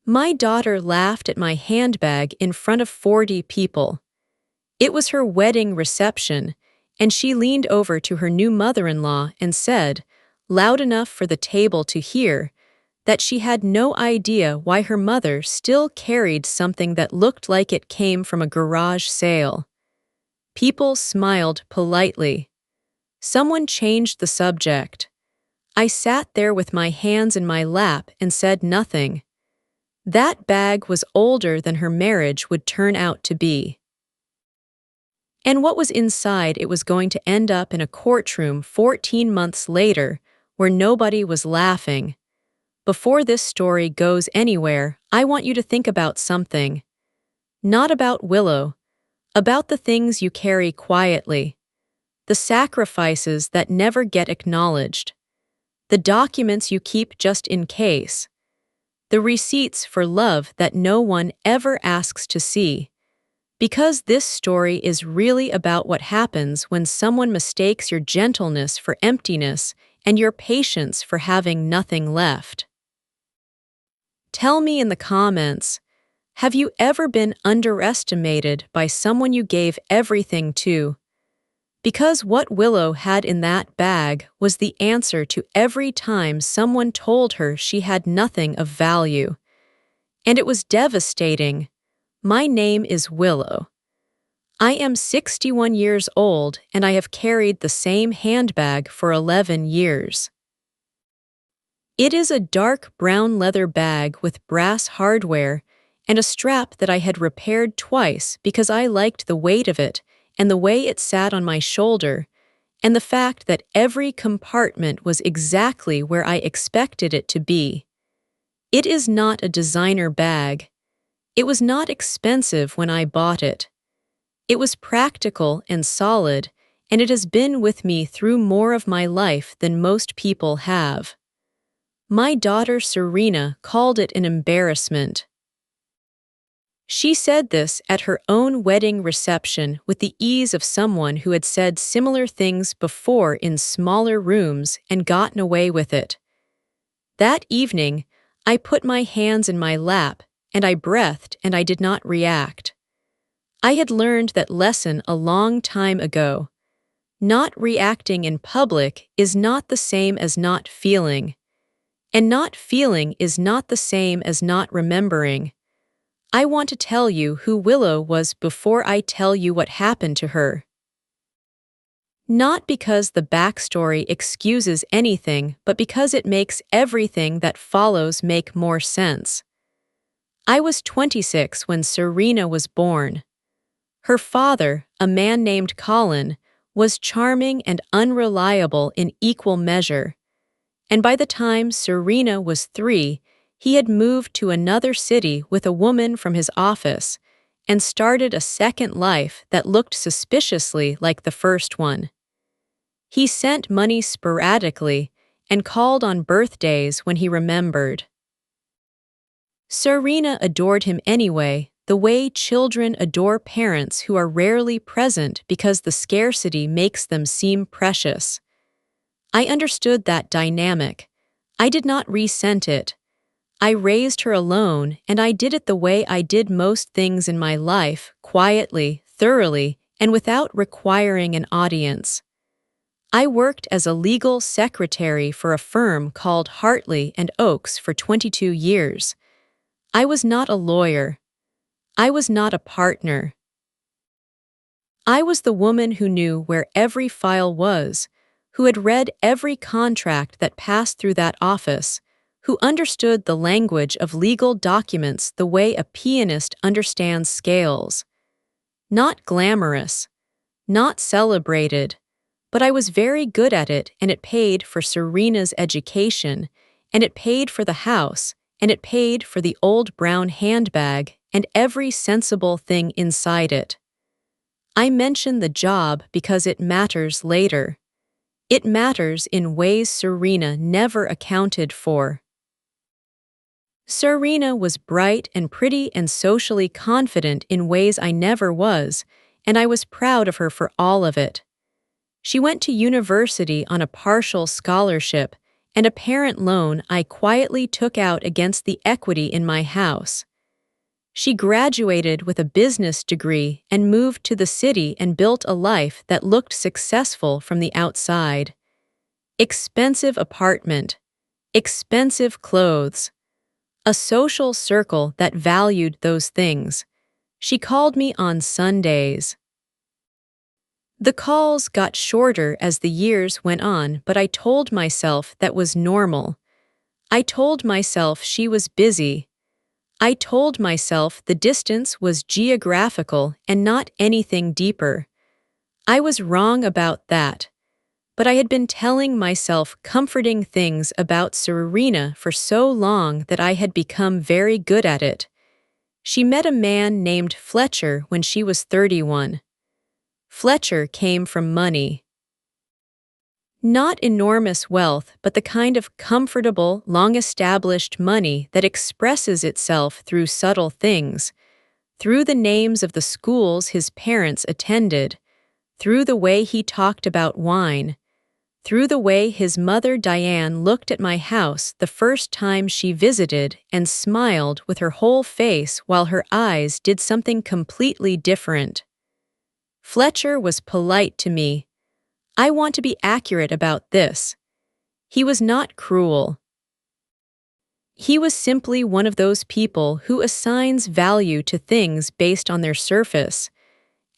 My daughter laughed at my handbag in front of 40 people. It was her wedding reception, and she leaned over to her new mother-in-law and said, loud enough for the table to hear, that she had no idea why her mother still carried something that looked like it came from a garage sale. People smiled politely. Someone changed the subject. I sat there with my hands in my lap and said nothing. That bag was older than her marriage would turn out to be. And what was inside it was going to end up in a courtroom 14 months later where nobody was laughing. Before this story goes anywhere, I want you to think about something. Not about Willow, about the things you carry quietly, the sacrifices that never get acknowledged, the documents you keep just in case, the receipts for love that no one ever asks to see. Because this story is really about what happens when someone mistakes your gentleness for emptiness and your patience for having nothing left. Tell me in the comments, have you ever been underestimated by someone you gave everything to? Because what Willow had in that bag was the answer to every time someone told her she had nothing of value. And it was devastating. My name is Willow. I am 61 years old and I have carried the same handbag for 11 years. It is a dark brown leather bag with brass hardware and a strap that I had repaired twice because I liked the weight of it and the way it sat on my shoulder, and the fact that every compartment was exactly where I expected it to be. It is not a designer bag. It was not expensive when I bought it. It was practical and solid, and it has been with me through more of my life than most people have. My daughter Serena called it an embarrassment. She said this at her own wedding reception with the ease of someone who had said similar things before in smaller rooms and gotten away with it. That evening, I put my hands in my lap and I breathed and I did not react. I had learned that lesson a long time ago. Not reacting in public is not the same as not feeling. And not feeling is not the same as not remembering. I want to tell you who Willow was before I tell you what happened to her. Not because the backstory excuses anything, but because it makes everything that follows make more sense. I was 26 when Serena was born. Her father, a man named Colin, was charming and unreliable in equal measure. And by the time Serena was 3, he had moved to another city with a woman from his office and started a second life that looked suspiciously like the first one. He sent money sporadically and called on birthdays when he remembered. Serena adored him anyway, the way children adore parents who are rarely present because the scarcity makes them seem precious. I understood that dynamic. I did not resent it. I raised her alone, and I did it the way I did most things in my life, quietly, thoroughly, and without requiring an audience. I worked as a legal secretary for a firm called Hartley and Oakes for 22 years. I was not a lawyer. I was not a partner. I was the woman who knew where every file was, who had read every contract that passed through that office, who understood the language of legal documents the way a pianist understands scales. Not glamorous, not celebrated, but I was very good at it, and it paid for Serena's education, and it paid for the house, and it paid for the old brown handbag and every sensible thing inside it. I mention the job because it matters later. It matters in ways Serena never accounted for. Serena was bright and pretty and socially confident in ways I never was, and I was proud of her for all of it. She went to university on a partial scholarship, and a parent loan I quietly took out against the equity in my house. She graduated with a business degree and moved to the city and built a life that looked successful from the outside. Expensive apartment, expensive clothes, a social circle that valued those things. She called me on Sundays. The calls got shorter as the years went on, but I told myself that was normal. I told myself she was busy. I told myself the distance was geographical and not anything deeper. I was wrong about that, but I had been telling myself comforting things about Serena for so long that I had become very good at it. She met a man named Fletcher when she was 31. Fletcher came from money. Not enormous wealth, but the kind of comfortable, long-established money that expresses itself through subtle things, through the names of the schools his parents attended, through the way he talked about wine, through the way his mother Diane looked at my house the first time she visited and smiled with her whole face while her eyes did something completely different. Fletcher was polite to me. I want to be accurate about this. He was not cruel. He was simply one of those people who assigns value to things based on their surface.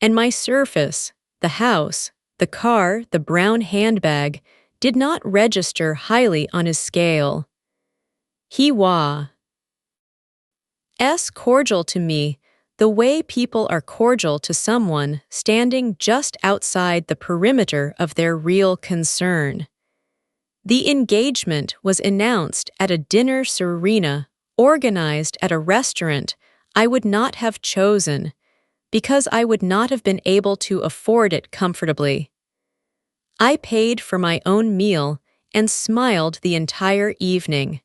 And my surface, the house, the car, the brown handbag, did not register highly on his scale. He was cordial to me, the way people are cordial to someone standing just outside the perimeter of their real concern. The engagement was announced at a dinner Serena organized at a restaurant I would not have chosen, because I would not have been able to afford it comfortably. I paid for my own meal and smiled the entire evening.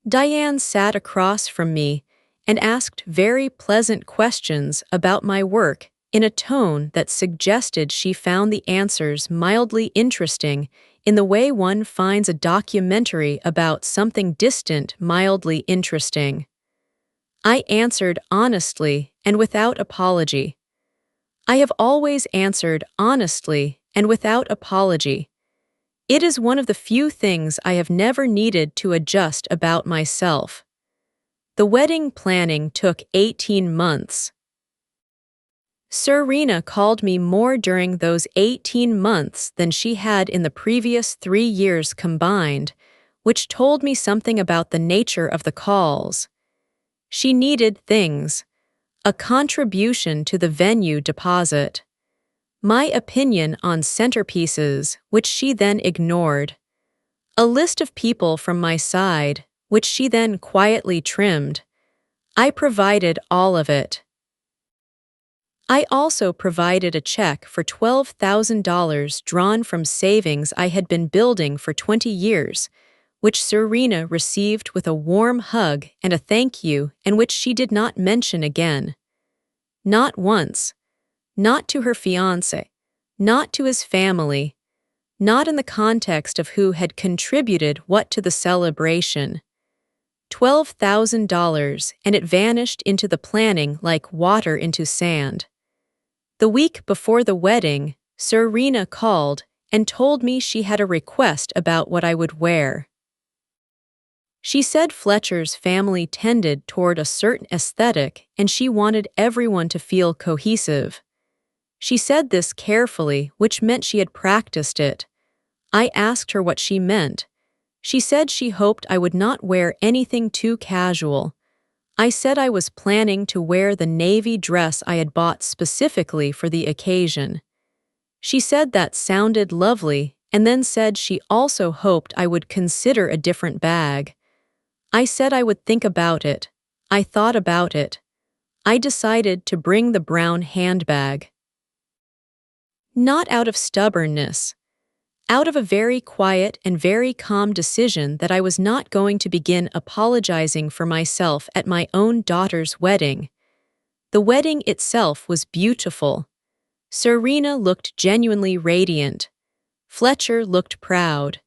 Diane sat across from me and asked very pleasant questions about my work in a tone that suggested she found the answers mildly interesting in the way one finds a documentary about something distant mildly interesting. I answered honestly and without apology. I have always answered honestly and without apology. It is one of the few things I have never needed to adjust about myself. The wedding planning took 18 months. Serena called me more during those 18 months than she had in the previous 3 years combined, which told me something about the nature of the calls. She needed things, a contribution to the venue deposit, my opinion on centerpieces, which she then ignored, a list of people from my side, which she then quietly trimmed. I provided all of it. I also provided a check for $12,000 drawn from savings I had been building for 20 years, which Serena received with a warm hug and a thank you, and which she did not mention again. Not once. Not to her fiancé. Not to his family. Not in the context of who had contributed what to the celebration. $12,000, and it vanished into the planning like water into sand. The week before the wedding, Serena called and told me she had a request about what I would wear. She said Fletcher's family tended toward a certain aesthetic and she wanted everyone to feel cohesive. She said this carefully, which meant she had practiced it. I asked her what she meant. She said she hoped I would not wear anything too casual. I said I was planning to wear the navy dress I had bought specifically for the occasion. She said that sounded lovely and then said she also hoped I would consider a different bag. I said I would think about it. I thought about it. I decided to bring the brown handbag. Not out of stubbornness. Out of a very quiet and very calm decision that I was not going to begin apologizing for myself at my own daughter's wedding. The wedding itself was beautiful. Serena looked genuinely radiant. Fletcher looked proud.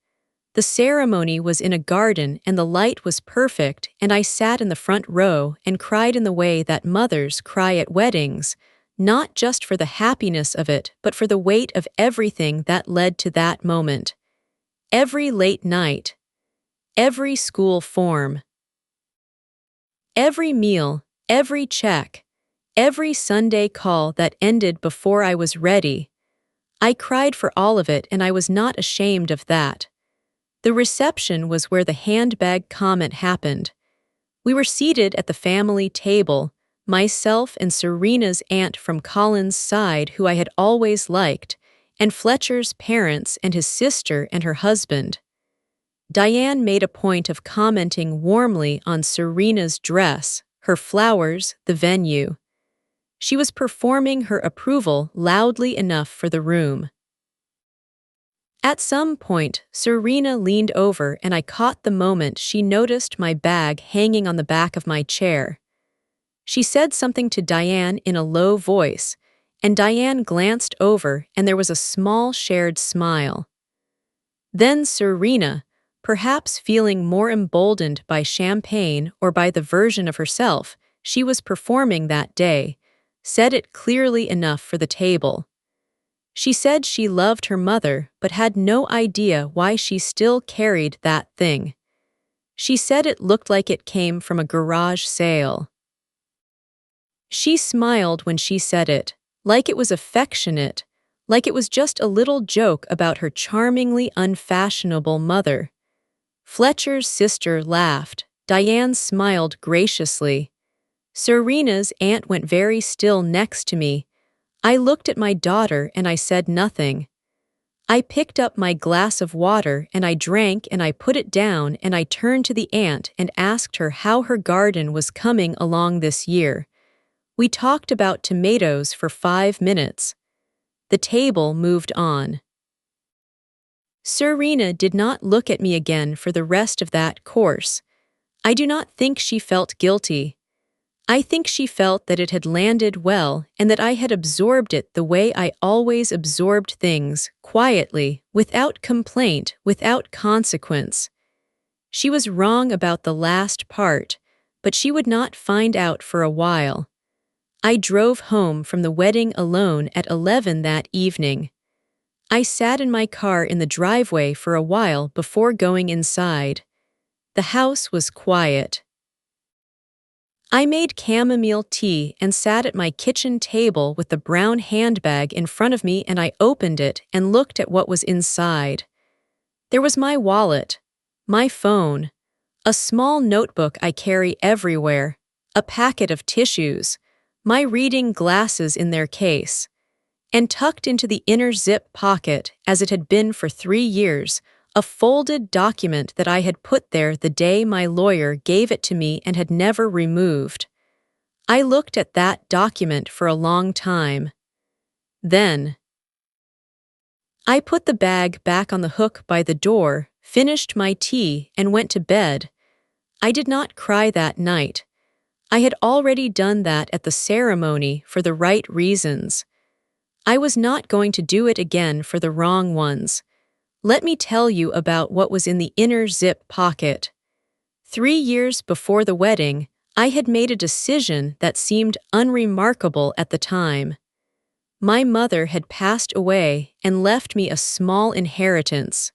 The ceremony was in a garden and the light was perfect, and I sat in the front row and cried in the way that mothers cry at weddings, not just for the happiness of it, but for the weight of everything that led to that moment. Every late night, every school form, every meal, every check, every Sunday call that ended before I was ready. I cried for all of it, and I was not ashamed of that. The reception was where the handbag comment happened. We were seated at the family table, myself and Serena's aunt from Colin's side, who I had always liked, and Fletcher's parents and his sister and her husband. Diane made a point of commenting warmly on Serena's dress, her flowers, the venue. She was performing her approval loudly enough for the room. At some point, Serena leaned over and I caught the moment she noticed my bag hanging on the back of my chair. She said something to Diane in a low voice, and Diane glanced over and there was a small shared smile. Then Serena, perhaps feeling more emboldened by champagne or by the version of herself she was performing that day, said it clearly enough for the table. She said she loved her mother but had no idea why she still carried that thing. She said it looked like it came from a garage sale. She smiled when she said it, like it was affectionate, like it was just a little joke about her charmingly unfashionable mother. Fletcher's sister laughed. Diane smiled graciously. Serena's aunt went very still next to me. I looked at my daughter and I said nothing. I picked up my glass of water and I drank and I put it down and I turned to the aunt and asked her how her garden was coming along this year. We talked about tomatoes for 5 minutes. The table moved on. Serena did not look at me again for the rest of that course. I do not think she felt guilty. I think she felt that it had landed well and that I had absorbed it the way I always absorbed things, quietly, without complaint, without consequence. She was wrong about the last part, but she would not find out for a while. I drove home from the wedding alone at 11 that evening. I sat in my car in the driveway for a while before going inside. The house was quiet. I made chamomile tea and sat at my kitchen table with the brown handbag in front of me, and I opened it and looked at what was inside. There was my wallet, my phone, a small notebook I carry everywhere, a packet of tissues, my reading glasses in their case, and tucked into the inner zip pocket, as it had been for 3 years, a folded document that I had put there the day my lawyer gave it to me and had never removed. I looked at that document for a long time. Then, I put the bag back on the hook by the door, finished my tea, and went to bed. I did not cry that night. I had already done that at the ceremony for the right reasons. I was not going to do it again for the wrong ones. Let me tell you about what was in the inner zip pocket. 3 years before the wedding, I had made a decision that seemed unremarkable at the time. My mother had passed away and left me a small inheritance.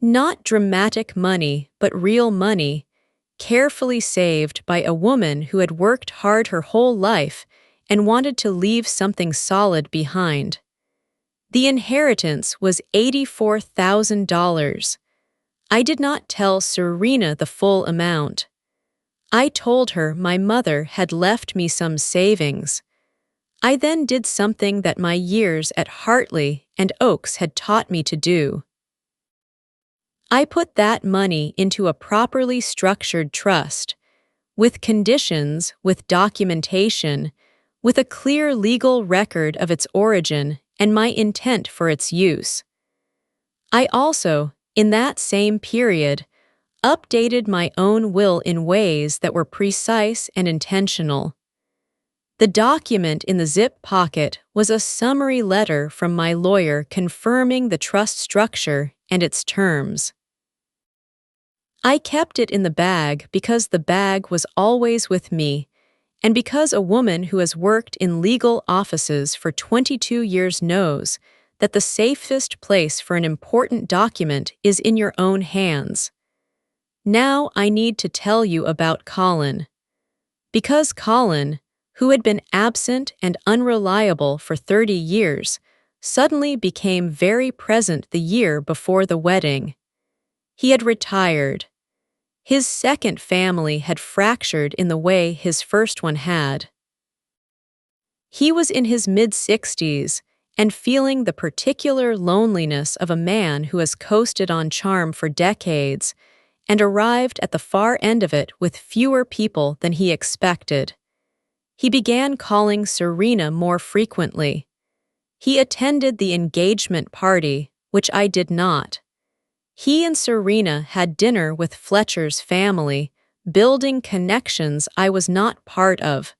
Not dramatic money, but real money, carefully saved by a woman who had worked hard her whole life and wanted to leave something solid behind. The inheritance was $84,000. I did not tell Serena the full amount. I told her my mother had left me some savings. I then did something that my years at Hartley and Oaks had taught me to do. I put that money into a properly structured trust, with conditions, with documentation, with a clear legal record of its origin and my intent for its use. I also, in that same period, updated my own will in ways that were precise and intentional. The document in the zip pocket was a summary letter from my lawyer confirming the trust structure and its terms. I kept it in the bag because the bag was always with me, and because a woman who has worked in legal offices for 22 years knows that the safest place for an important document is in your own hands. Now I need to tell you about Colin. Because Colin, who had been absent and unreliable for 30 years, suddenly became very present the year before the wedding. He had retired. His second family had fractured in the way his first one had. He was in his mid-60s and feeling the particular loneliness of a man who has coasted on charm for decades and arrived at the far end of it with fewer people than he expected. He began calling Serena more frequently. He attended the engagement party, which I did not. He and Serena had dinner with Fletcher's family, building connections I was not part of.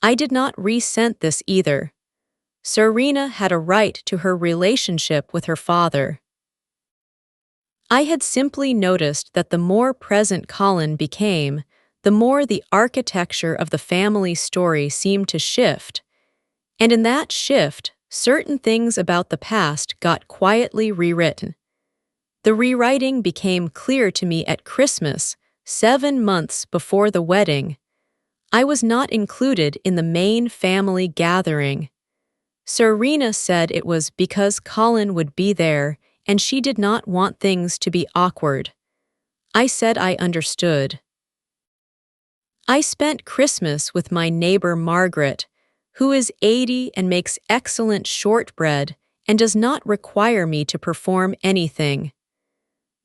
I did not resent this either. Serena had a right to her relationship with her father. I had simply noticed that the more present Colin became, the more the architecture of the family story seemed to shift. And in that shift, certain things about the past got quietly rewritten. The rewriting became clear to me at Christmas, 7 months before the wedding. I was not included in the main family gathering. Serena said it was because Colin would be there and she did not want things to be awkward. I said I understood. I spent Christmas with my neighbor Margaret, who is 80 and makes excellent shortbread and does not require me to perform anything.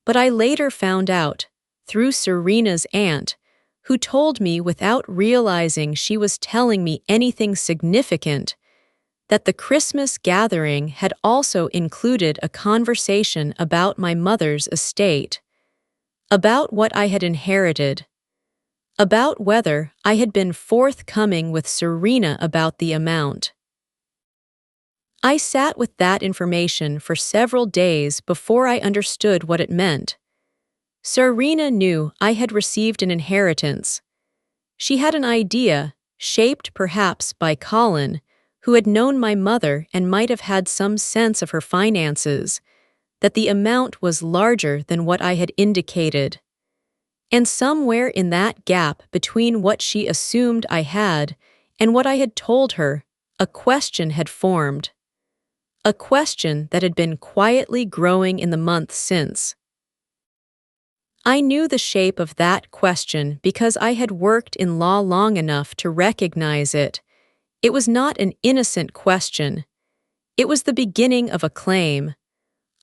But I later found out, through Serena's aunt, who told me without realizing she was telling me anything significant, that the Christmas gathering had also included a conversation about my mother's estate, about what I had inherited, about whether I had been forthcoming with Serena about the amount. I sat with that information for several days before I understood what it meant. Serena knew I had received an inheritance. She had an idea, shaped perhaps by Colin, who had known my mother and might have had some sense of her finances, that the amount was larger than what I had indicated. And somewhere in that gap between what she assumed I had and what I had told her, a question had formed. A question that had been quietly growing in the months since. I knew the shape of that question because I had worked in law long enough to recognize it. It was not an innocent question. It was the beginning of a claim.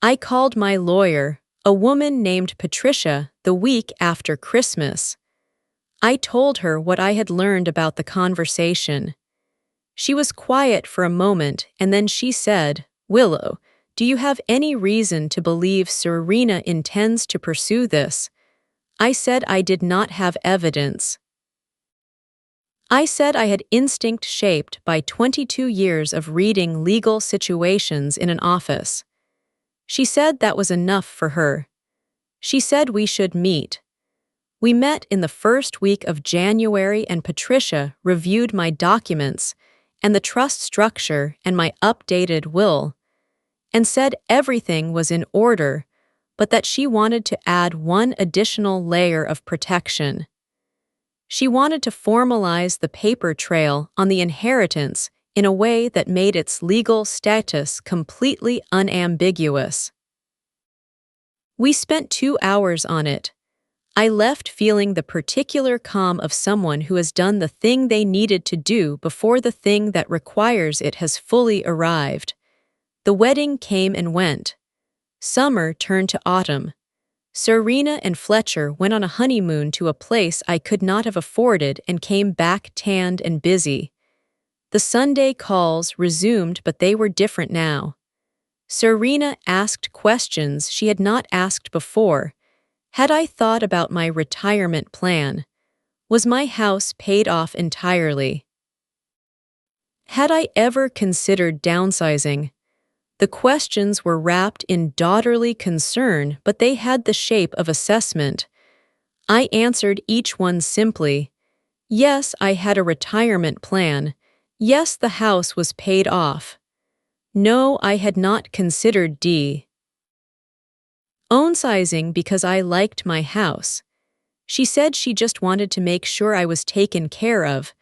I called my lawyer, a woman named Patricia, the week after Christmas. I told her what I had learned about the conversation. She was quiet for a moment and then she said, "Willow, do you have any reason to believe Serena intends to pursue this?" I said I did not have evidence. I said I had instinct shaped by 22 years of reading legal situations in an office. She said that was enough for her. She said we should meet. We met in the first week of January and Patricia reviewed my documents and the trust structure and my updated will, and said everything was in order, but that she wanted to add one additional layer of protection. She wanted to formalize the paper trail on the inheritance in a way that made its legal status completely unambiguous. We spent 2 hours on it. I left feeling the particular calm of someone who has done the thing they needed to do before the thing that requires it has fully arrived. The wedding came and went. Summer turned to autumn. Serena and Fletcher went on a honeymoon to a place I could not have afforded and came back tanned and busy. The Sunday calls resumed, but they were different now. Serena asked questions she had not asked before. Had I thought about my retirement plan? Was my house paid off entirely? Had I ever considered downsizing? The questions were wrapped in daughterly concern, but they had the shape of assessment. I answered each one simply. Yes, I had a retirement plan. Yes, the house was paid off. No, I had not considered downsizing because I liked my house. She said she just wanted to make sure I was taken care of.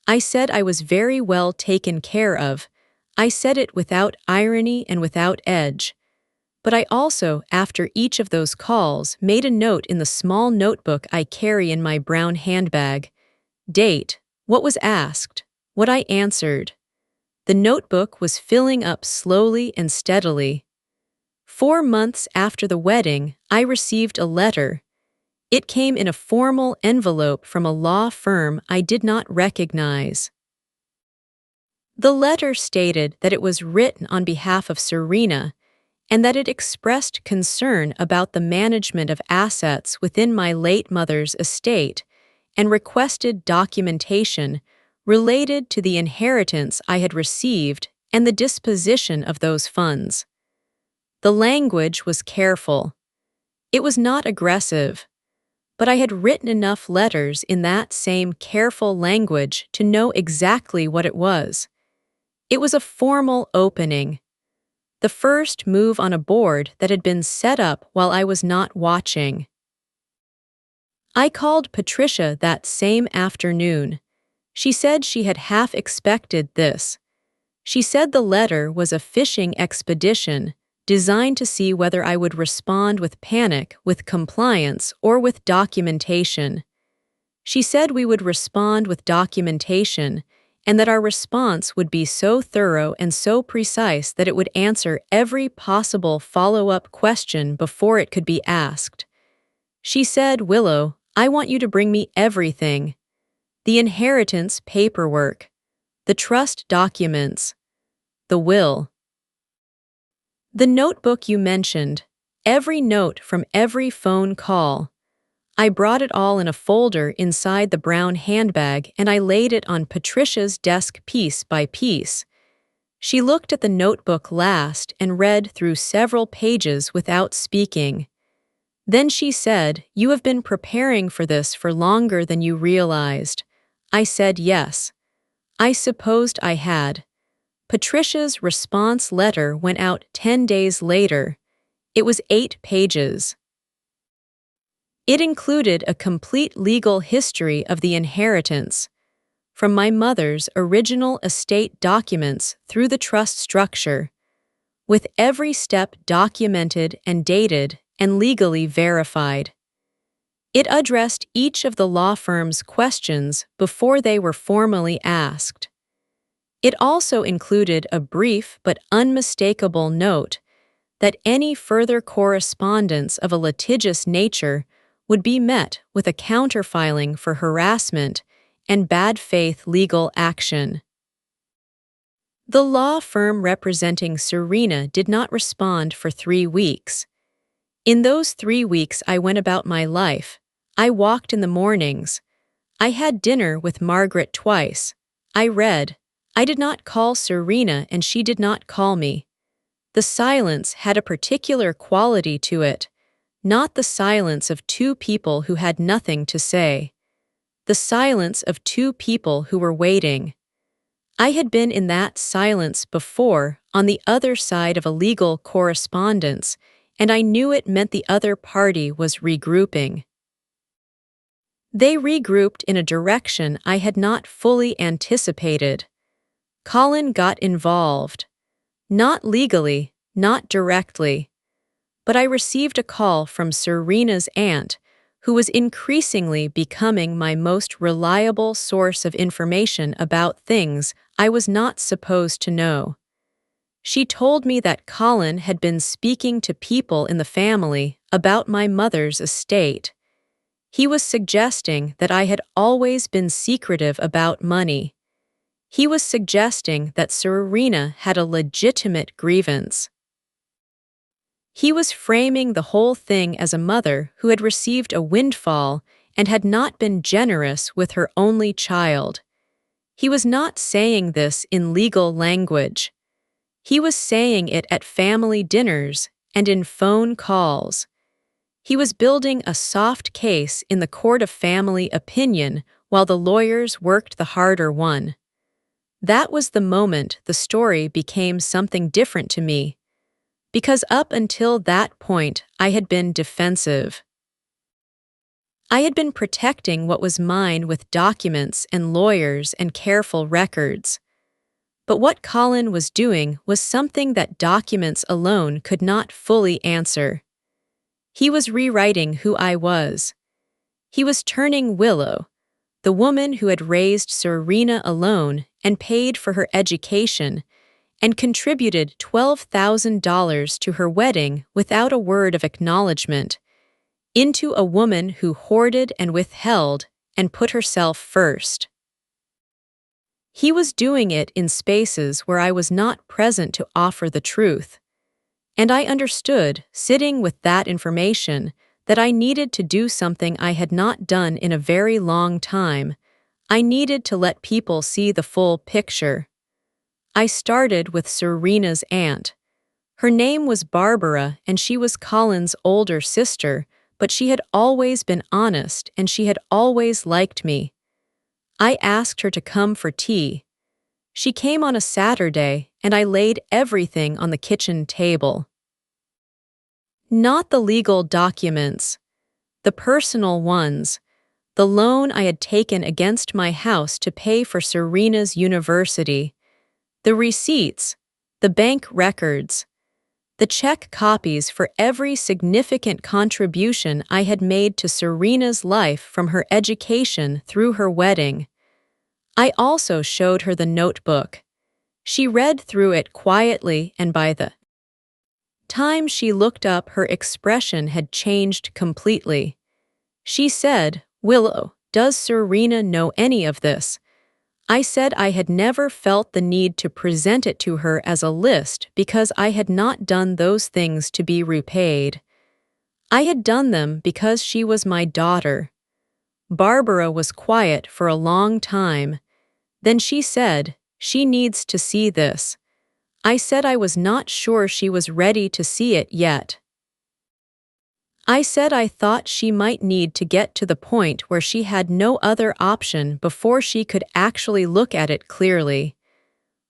I said I was very well taken care of. I said it without irony and without edge. But I also, after each of those calls, made a note in the small notebook I carry in my brown handbag. Date, what was asked, what I answered. The notebook was filling up slowly and steadily. 4 months after the wedding, I received a letter. It came in a formal envelope from a law firm I did not recognize. The letter stated that it was written on behalf of Serena and that it expressed concern about the management of assets within my late mother's estate and requested documentation related to the inheritance I had received and the disposition of those funds. The language was careful. It was not aggressive, but I had written enough letters in that same careful language to know exactly what it was. It was a formal opening, the first move on a board that had been set up while I was not watching. I called Patricia that same afternoon. She said she had half expected this. She said the letter was a fishing expedition designed to see whether I would respond with panic, with compliance, or with documentation. She said we would respond with documentation and that our response would be so thorough and so precise that it would answer every possible follow-up question before it could be asked. She said, "Willow, I want you to bring me everything. The inheritance paperwork, the trust documents, the will. The notebook you mentioned, every note from every phone call." I brought it all in a folder inside the brown handbag and I laid it on Patricia's desk piece by piece. She looked at the notebook last and read through several pages without speaking. Then she said, "You have been preparing for this for longer than you realized." I said yes. I supposed I had. Patricia's response letter went out 10 days later. It was 8 pages. It included a complete legal history of the inheritance, from my mother's original estate documents through the trust structure, with every step documented and dated and legally verified. It addressed each of the law firm's questions before they were formally asked. It also included a brief but unmistakable note that any further correspondence of a litigious nature would be met with a counterfiling for harassment and bad faith legal action. The law firm representing Serena did not respond for 3 weeks. In those 3 weeks I went about my life. I walked in the mornings. I had dinner with Margaret twice. I read. I did not call Serena and she did not call me. The silence had a particular quality to it, not the silence of 2 people who had nothing to say. The silence of 2 people who were waiting. I had been in that silence before, on the other side of a legal correspondence, and I knew it meant the other party was regrouping. They regrouped in a direction I had not fully anticipated. Colin got involved. Not legally, not directly. But I received a call from Serena's aunt, who was increasingly becoming my most reliable source of information about things I was not supposed to know. She told me that Colin had been speaking to people in the family about my mother's estate. He was suggesting that I had always been secretive about money. He was suggesting that Serena had a legitimate grievance. He was framing the whole thing as a mother who had received a windfall and had not been generous with her only child. He was not saying this in legal language. He was saying it at family dinners and in phone calls. He was building a soft case in the court of family opinion while the lawyers worked the harder one. That was the moment the story became something different to me, because up until that point I had been defensive. I had been protecting what was mine with documents and lawyers and careful records. But what Colin was doing was something that documents alone could not fully answer. He was rewriting who I was. He was turning Willow, the woman who had raised Serena alone and paid for her education and contributed $12,000 to her wedding without a word of acknowledgement, into a woman who hoarded and withheld and put herself first. He was doing it in spaces where I was not present to offer the truth. And I understood, sitting with that information, that I needed to do something I had not done in a very long time. I needed to let people see the full picture. I started with Serena's aunt. Her name was Barbara, and she was Colin's older sister, but she had always been honest and she had always liked me. I asked her to come for tea. She came on a Saturday, and I laid everything on the kitchen table. Not the legal documents, the personal ones, the loan I had taken against my house to pay for Serena's university, the receipts, the bank records, the check copies for every significant contribution I had made to Serena's life from her education through her wedding. I also showed her the notebook. She read through it quietly, and by the time she looked up, her expression had changed completely. She said, "Willow, does Serena know any of this?" I said I had never felt the need to present it to her as a list because I had not done those things to be repaid. I had done them because she was my daughter. Barbara was quiet for a long time. Then she said, "She needs to see this." I said I was not sure she was ready to see it yet. I said I thought she might need to get to the point where she had no other option before she could actually look at it clearly.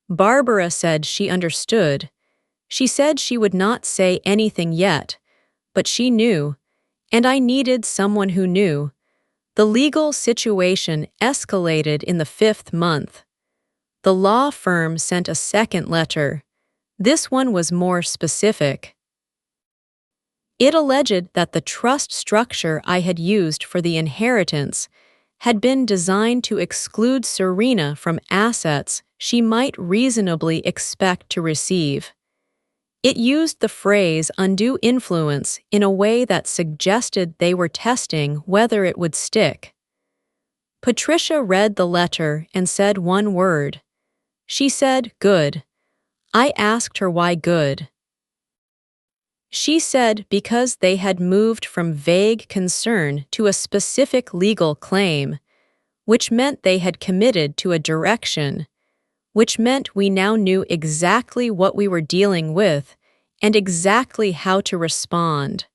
Barbara said she understood. She said she would not say anything yet, but she knew, and I needed someone who knew. The legal situation escalated in the 5th month. The law firm sent a second letter. This one was more specific. It alleged that the trust structure I had used for the inheritance had been designed to exclude Serena from assets she might reasonably expect to receive. It used the phrase undue influence in a way that suggested they were testing whether it would stick. Patricia read the letter and said one word. She said, "Good." I asked her why good. She said because they had moved from vague concern to a specific legal claim, which meant they had committed to a direction, which meant we now knew exactly what we were dealing with and exactly how to respond.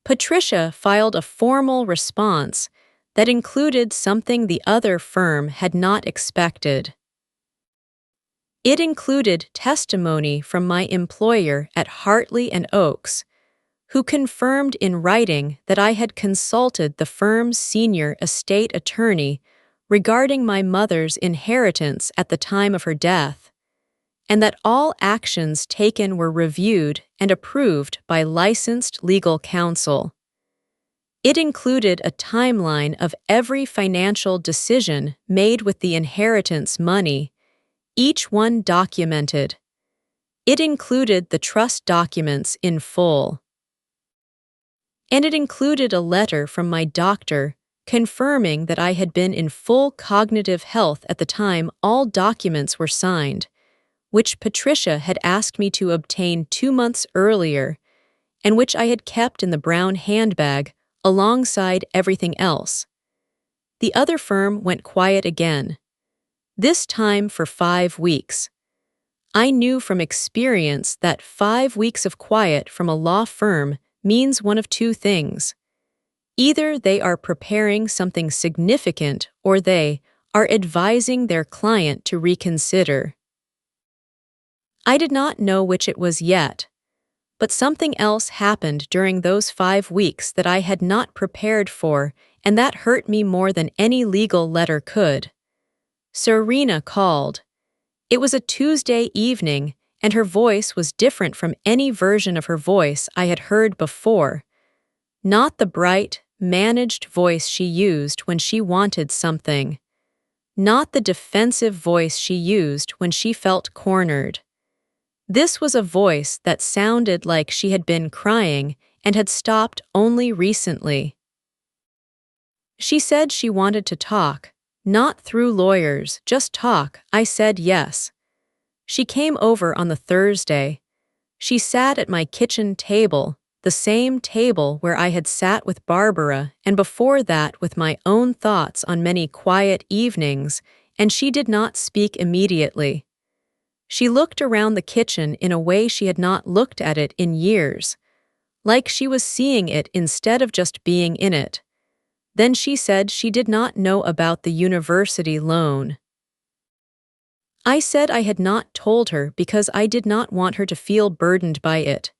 Patricia filed a formal response that included something the other firm had not expected. It included testimony from my employer at Hartley and Oakes, who confirmed in writing that I had consulted the firm's senior estate attorney regarding my mother's inheritance at the time of her death, and that all actions taken were reviewed and approved by licensed legal counsel. It included a timeline of every financial decision made with the inheritance money, each one documented. It included the trust documents in full. And it included a letter from my doctor confirming that I had been in full cognitive health at the time all documents were signed, which Patricia had asked me to obtain 2 months earlier, and which I had kept in the brown handbag alongside everything else. The other firm went quiet again. this time for 5 weeks. I knew from experience that 5 weeks of quiet from a law firm means one of two things. Either they are preparing something significant or they are advising their client to reconsider. I did not know which it was yet, but something else happened during those 5 weeks that I had not prepared for, and that hurt me more than any legal letter could. Serena called. It was a Tuesday evening, and her voice was different from any version of her voice I had heard before. Not the bright, managed voice she used when she wanted something. Not the defensive voice she used when she felt cornered. This was a voice that sounded like she had been crying and had stopped only recently. She said she wanted to talk, not through lawyers, just talk. I said yes. She came over on the Thursday. She sat at my kitchen table, the same table where I had sat with Barbara and before that with my own thoughts on many quiet evenings, and she did not speak immediately. She looked around the kitchen in a way she had not looked at it in years, like she was seeing it instead of just being in it. Then she said she did not know about the university loan. I said I had not told her because I did not want her to feel burdened by it.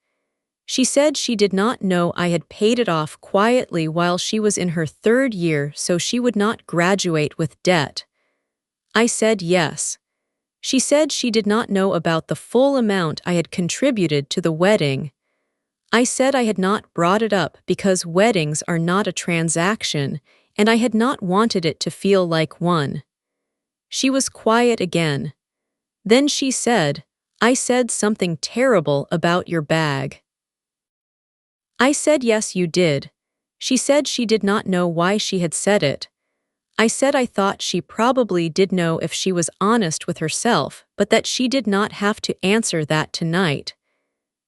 She said she did not know I had paid it off quietly while she was in her 3rd year so she would not graduate with debt. I said yes. She said she did not know about the full amount I had contributed to the wedding. I said I had not brought it up because weddings are not a transaction, and I had not wanted it to feel like one. She was quiet again. Then she said, I said something terrible about your bag. I said yes you did. She said she did not know why she had said it. I said I thought she probably did know if she was honest with herself, but that she did not have to answer that tonight.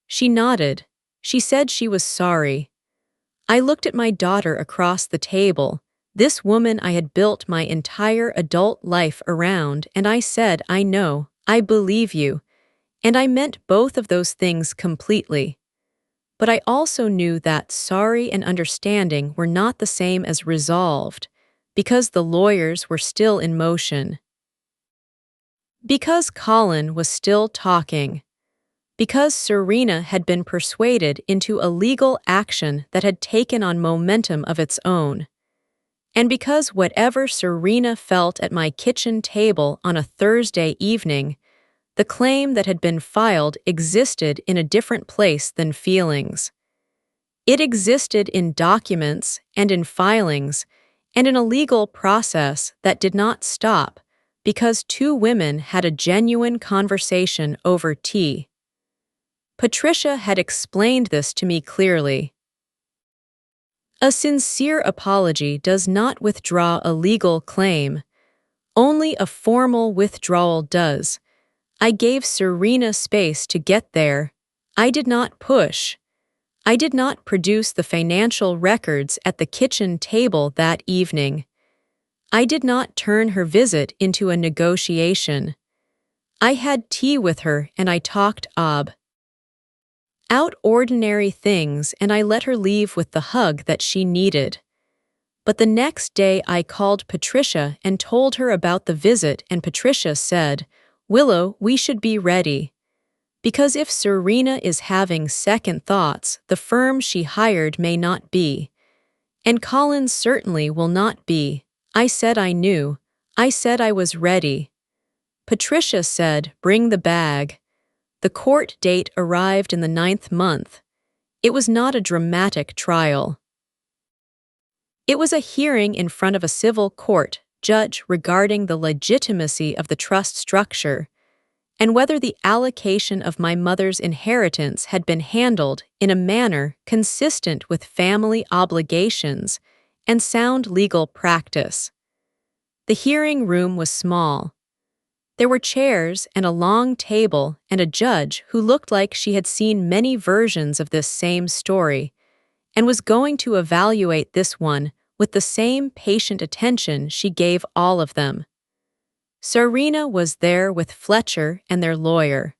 She nodded. She said she was sorry. I looked at my daughter across the table, this woman I had built my entire adult life around, and I said, I know, I believe you. And I meant both of those things completely. But I also knew that sorry and understanding were not the same as resolved, because the lawyers were still in motion. Because Colin was still talking. Because Serena had been persuaded into a legal action that had taken on momentum of its own. And because whatever Serena felt at my kitchen table on a Thursday evening, the claim that had been filed existed in a different place than feelings. It existed in documents and in filings, and in a legal process that did not stop because two women had a genuine conversation over tea. Patricia had explained this to me clearly. A sincere apology does not withdraw a legal claim. Only a formal withdrawal does. I gave Serena space to get there. I did not push. I did not produce the financial records at the kitchen table that evening. I did not turn her visit into a negotiation. I had tea with her and I talked out ordinary things, and I let her leave with the hug that she needed. But the next day I called Patricia and told her about the visit, and Patricia said, Willow, we should be ready. Because if Serena is having second thoughts, the firm she hired may not be. And Colin certainly will not be. I said I knew. I said I was ready. Patricia said, bring the bag. The court date arrived in the 9th month. It was not a dramatic trial. It was a hearing in front of a civil court judge regarding the legitimacy of the trust structure and whether the allocation of my mother's inheritance had been handled in a manner consistent with family obligations and sound legal practice. The hearing room was small. There were chairs and a long table and a judge who looked like she had seen many versions of this same story and was going to evaluate this one with the same patient attention she gave all of them. Serena was there with Fletcher and their lawyer.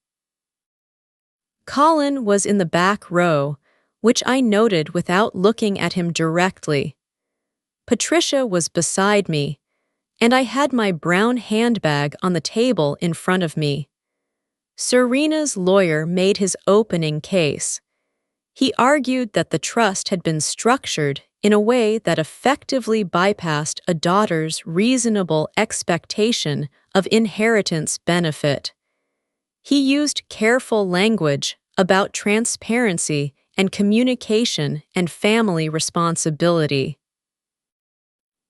Colin was in the back row, which I noted without looking at him directly. Patricia was beside me, and I had my brown handbag on the table in front of me. Serena's lawyer made his opening case. He argued that the trust had been structured in a way that effectively bypassed a daughter's reasonable expectation of inheritance benefit. He used careful language about transparency and communication and family responsibility.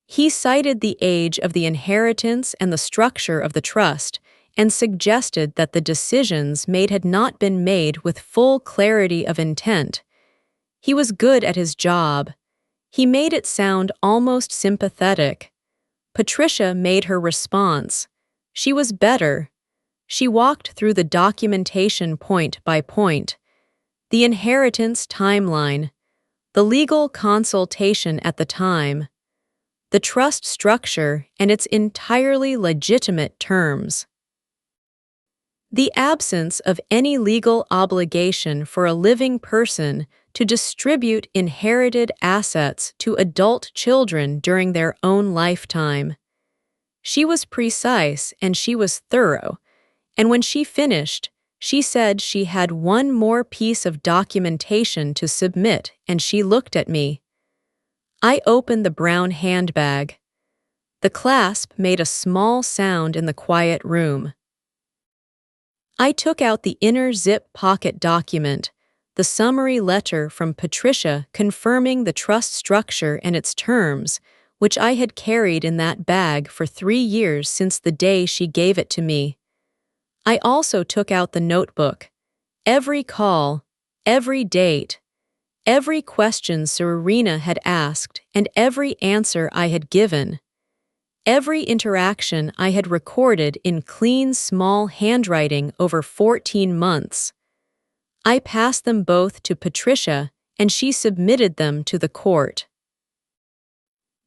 He cited the age of the inheritance and the structure of the trust and suggested that the decisions made had not been made with full clarity of intent. He was good at his job. He made it sound almost sympathetic. Patricia made her response. She was better. She walked through the documentation point by point, the inheritance timeline, the legal consultation at the time, the trust structure and its entirely legitimate terms. The absence of any legal obligation for a living person to distribute inherited assets to adult children during their own lifetime. She was precise and she was thorough, and when she finished, she said she had one more piece of documentation to submit, and she looked at me. I opened the brown handbag. The clasp made a small sound in the quiet room. I took out the inner zip pocket document, the summary letter from Patricia confirming the trust structure and its terms, which I had carried in that bag for 3 years since the day she gave it to me. I also took out the notebook. Every call, every date, every question Serena had asked, and every answer I had given. Every interaction I had recorded in clean, small handwriting over 14 months. I passed them both to Patricia, and she submitted them to the court.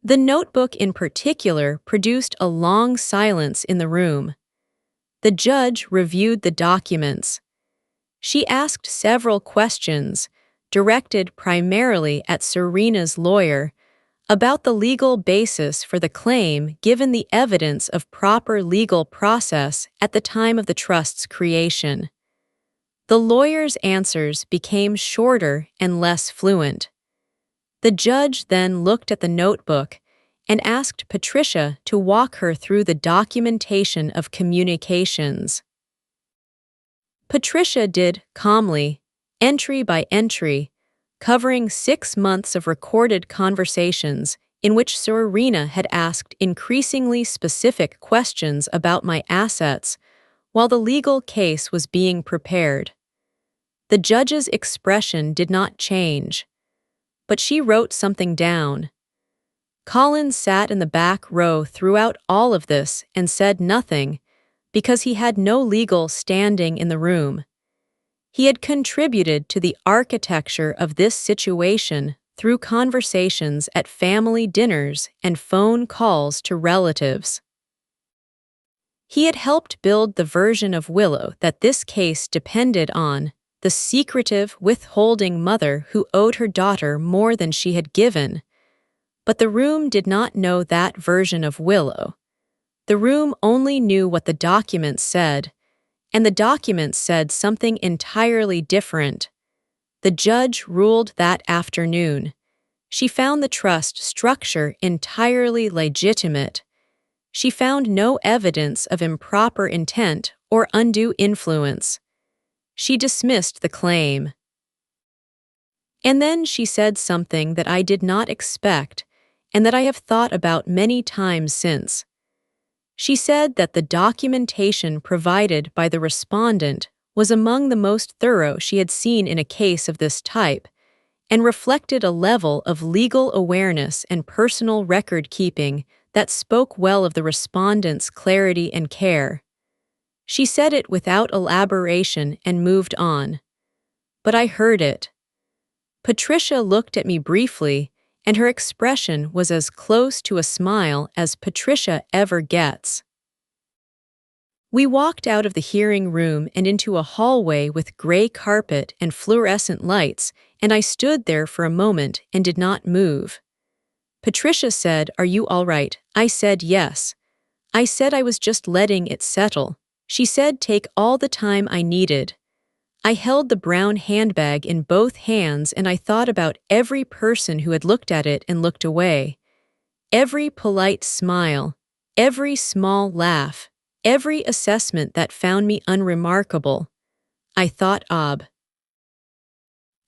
The notebook in particular produced a long silence in the room. The judge reviewed the documents. She asked several questions, directed primarily at Serena's lawyer, about the legal basis for the claim given the evidence of proper legal process at the time of the trust's creation. The lawyer's answers became shorter and less fluent. The judge then looked at the notebook and asked Patricia to walk her through the documentation of communications. Patricia did calmly, entry by entry, covering 6 months of recorded conversations in which Serena had asked increasingly specific questions about my assets while the legal case was being prepared. The judge's expression did not change, but she wrote something down. Colin sat in the back row throughout all of this and said nothing because he had no legal standing in the room. He had contributed to the architecture of this situation through conversations at family dinners and phone calls to relatives. He had helped build the version of Willow that this case depended on, the secretive, withholding mother who owed her daughter more than she had given. But the room did not know that version of Willow. The room only knew what the documents said, and the documents said something entirely different. The judge ruled that afternoon. She found the trust structure entirely legitimate. She found no evidence of improper intent or undue influence. She dismissed the claim. And then she said something that I did not expect and that I have thought about many times since. She said that the documentation provided by the respondent was among the most thorough she had seen in a case of this type and reflected a level of legal awareness and personal record-keeping that spoke well of the respondent's clarity and care. She said it without elaboration and moved on. But I heard it. Patricia looked at me briefly, and her expression was as close to a smile as Patricia ever gets. We walked out of the hearing room and into a hallway with gray carpet and fluorescent lights, and I stood there for a moment and did not move. Patricia said, "Are you all right?" I said yes. I said I was just letting it settle. She said, "Take all the time I needed." I held the brown handbag in both hands and I thought about every person who had looked at it and looked away. Every polite smile, every small laugh, every assessment that found me unremarkable. I thought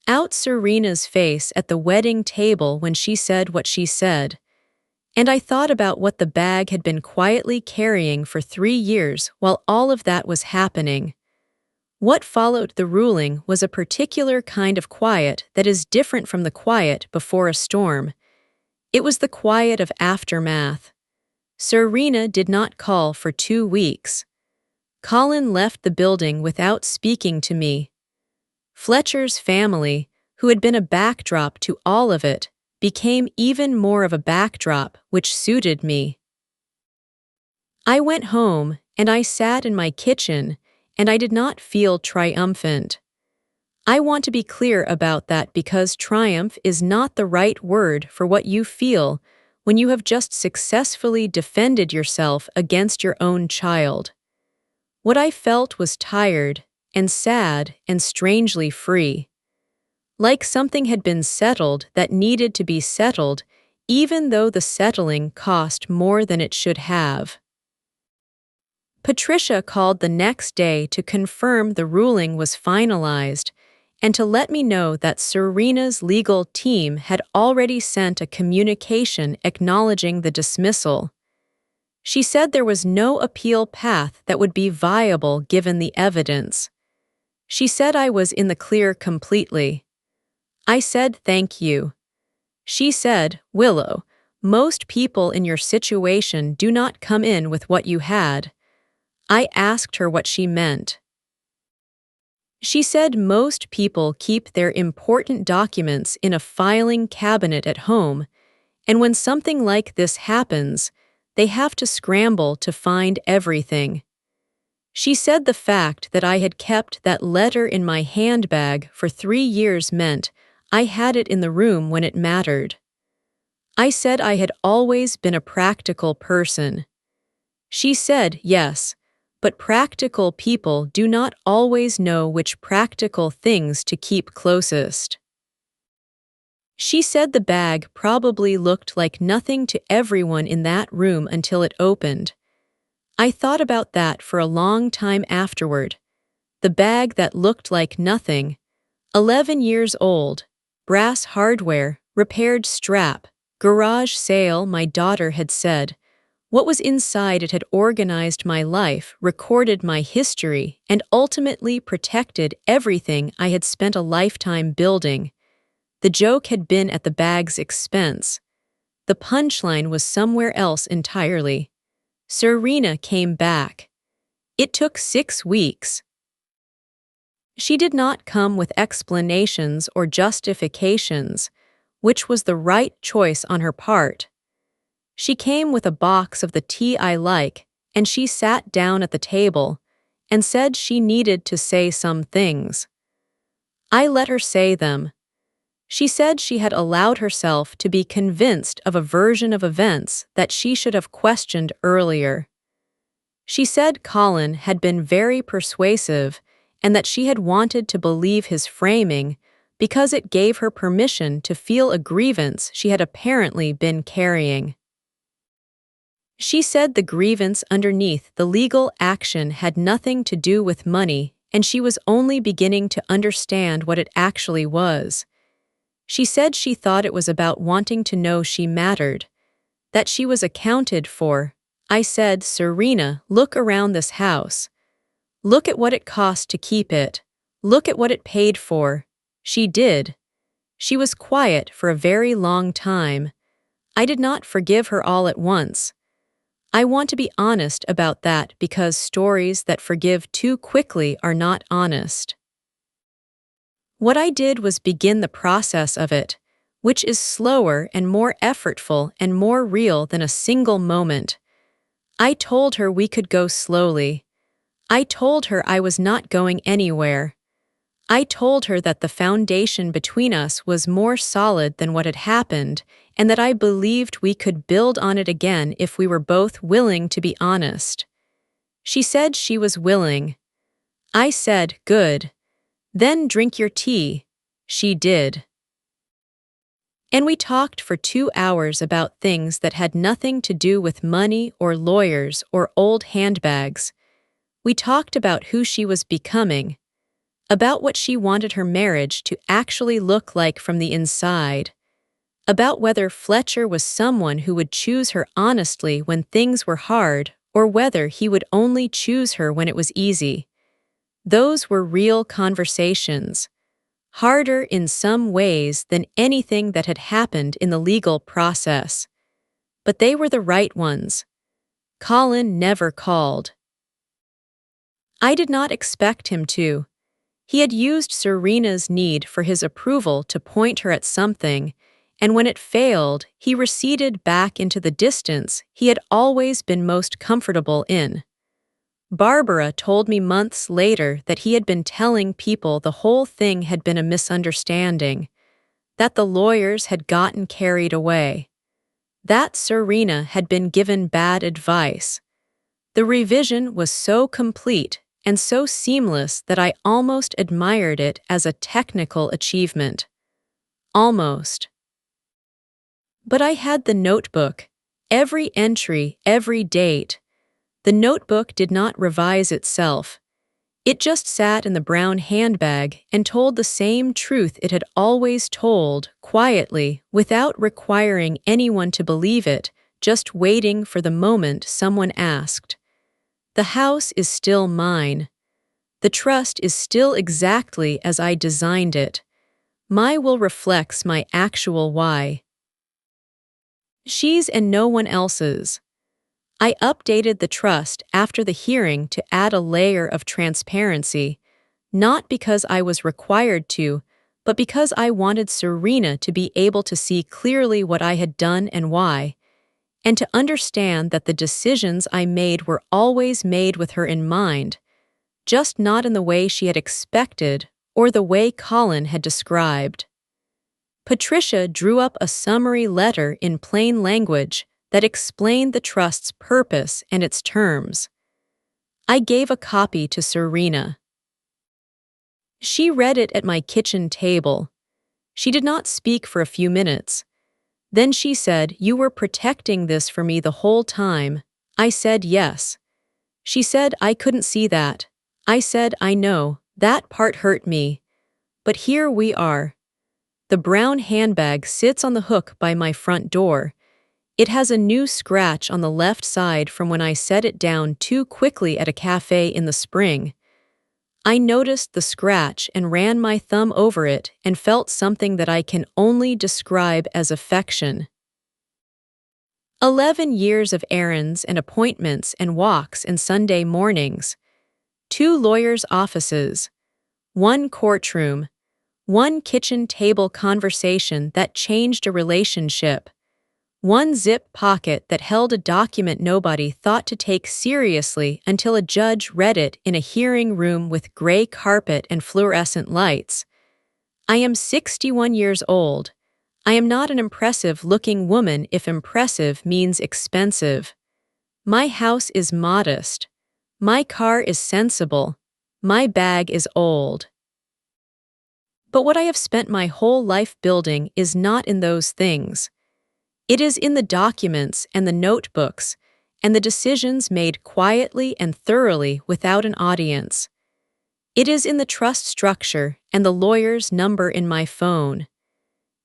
out Serena's face at the wedding table when she said what she said. And I thought about what the bag had been quietly carrying for 3 years while all of that was happening. What followed the ruling was a particular kind of quiet that is different from the quiet before a storm. It was the quiet of aftermath. Serena did not call for 2 weeks. Colin left the building without speaking to me. Fletcher's family, who had been a backdrop to all of it, became even more of a backdrop, which suited me. I went home, and I sat in my kitchen, and I did not feel triumphant. I want to be clear about that because triumph is not the right word for what you feel when you have just successfully defended yourself against your own child. What I felt was tired and sad and strangely free. Like something had been settled that needed to be settled, even though the settling cost more than it should have. Patricia called the next day to confirm the ruling was finalized and to let me know that Serena's legal team had already sent a communication acknowledging the dismissal. She said there was no appeal path that would be viable given the evidence. She said I was in the clear completely. I said thank you. She said, "Willow, most people in your situation do not come in with what you had." I asked her what she meant. She said most people keep their important documents in a filing cabinet at home, and when something like this happens, they have to scramble to find everything. She said the fact that I had kept that letter in my handbag for 3 years meant I had it in the room when it mattered. I said I had always been a practical person. She said yes, but practical people do not always know which practical things to keep closest. She said the bag probably looked like nothing to everyone in that room until it opened. I thought about that for a long time afterward. The bag that looked like nothing, 11 years old, brass hardware, repaired strap, garage sale, my daughter had said. What was inside it had organized my life, recorded my history, and ultimately protected everything I had spent a lifetime building. The joke had been at the bag's expense. The punchline was somewhere else entirely. Serena came back. It took 6 weeks. She did not come with explanations or justifications, which was the right choice on her part. She came with a box of the tea I like, and she sat down at the table and said she needed to say some things. I let her say them. She said she had allowed herself to be convinced of a version of events that she should have questioned earlier. She said Colin had been very persuasive and that she had wanted to believe his framing because it gave her permission to feel a grievance she had apparently been carrying. She said the grievance underneath the legal action had nothing to do with money, and she was only beginning to understand what it actually was. She said she thought it was about wanting to know she mattered, that she was accounted for. I said, "Serena, look around this house. Look at what it cost to keep it. Look at what it paid for." She did. She was quiet for a very long time. I did not forgive her all at once. I want to be honest about that because stories that forgive too quickly are not honest. What I did was begin the process of it, which is slower and more effortful and more real than a single moment. I told her we could go slowly. I told her I was not going anywhere. I told her that the foundation between us was more solid than what had happened, and that I believed we could build on it again if we were both willing to be honest. She said she was willing. I said, "Good. Then drink your tea." She did. And we talked for 2 hours about things that had nothing to do with money or lawyers or old handbags. We talked about who she was becoming, about what she wanted her marriage to actually look like from the inside, about whether Fletcher was someone who would choose her honestly when things were hard, or whether he would only choose her when it was easy. Those were real conversations, harder in some ways than anything that had happened in the legal process. But they were the right ones. Colin never called. I did not expect him to. He had used Serena's need for his approval to point her at something, and when it failed, he receded back into the distance he had always been most comfortable in. Barbara told me months later that he had been telling people the whole thing had been a misunderstanding, that the lawyers had gotten carried away, that Serena had been given bad advice. The revision was so complete and so seamless that I almost admired it as a technical achievement. Almost. But I had the notebook, every entry, every date. The notebook did not revise itself. It just sat in the brown handbag and told the same truth it had always told, quietly, without requiring anyone to believe it, just waiting for the moment someone asked. The house is still mine. The trust is still exactly as I designed it. My will reflects my actual why. She's and no one else's. I updated the trust after the hearing to add a layer of transparency, not because I was required to, but because I wanted Serena to be able to see clearly what I had done and why, and to understand that the decisions I made were always made with her in mind, just not in the way she had expected or the way Colin had described. Patricia drew up a summary letter in plain language that explained the trust's purpose and its terms. I gave a copy to Serena. She read it at my kitchen table. She did not speak for a few minutes. Then she said, "You were protecting this for me the whole time." I said yes. She said, "I couldn't see that." I said, "I know, that part hurt me. But here we are." The brown handbag sits on the hook by my front door. It has a new scratch on the left side from when I set it down too quickly at a cafe in the spring. I noticed the scratch and ran my thumb over it and felt something that I can only describe as affection. 11 years of errands and appointments and walks and Sunday mornings. 2 lawyers' offices. 1 courtroom. 1 kitchen table conversation that changed a relationship. 1 zip pocket that held a document nobody thought to take seriously until a judge read it in a hearing room with gray carpet and fluorescent lights. I am 61 years old. I am not an impressive-looking woman if impressive means expensive. My house is modest. My car is sensible. My bag is old. But what I have spent my whole life building is not in those things. It is in the documents and the notebooks and the decisions made quietly and thoroughly without an audience. It is in the trust structure and the lawyer's number in my phone.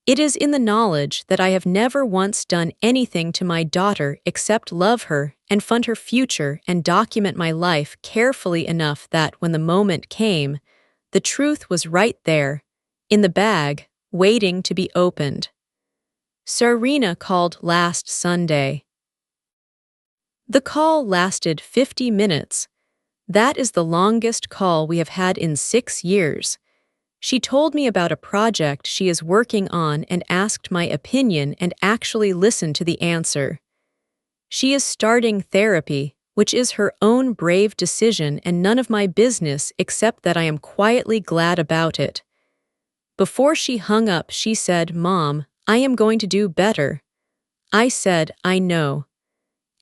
It is in the knowledge that I have never once done anything to my daughter except love her and fund her future and document my life carefully enough that when the moment came, the truth was right there, in the bag, waiting to be opened. Serena called last Sunday. The call lasted 50 minutes. That is the longest call we have had in 6 years. She told me about a project she is working on and asked my opinion and actually listened to the answer. She is starting therapy, which is her own brave decision and none of my business except that I am quietly glad about it. Before she hung up, she said, "Mom, I am going to do better." I said, "I know."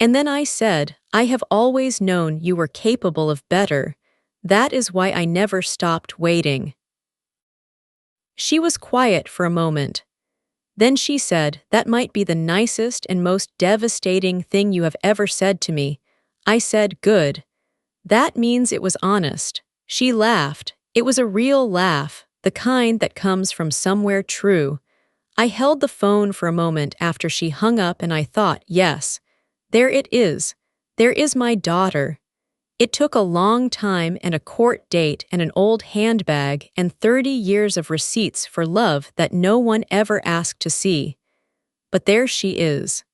And then I said, "I have always known you were capable of better. That is why I never stopped waiting." She was quiet for a moment. Then she said, "That might be the nicest and most devastating thing you have ever said to me." I said, "Good. That means it was honest." She laughed. It was a real laugh, the kind that comes from somewhere true. I held the phone for a moment after she hung up and I thought, yes, there it is. There is my daughter. It took a long time and a court date and an old handbag and 30 years of receipts for love that no one ever asked to see. But there she is.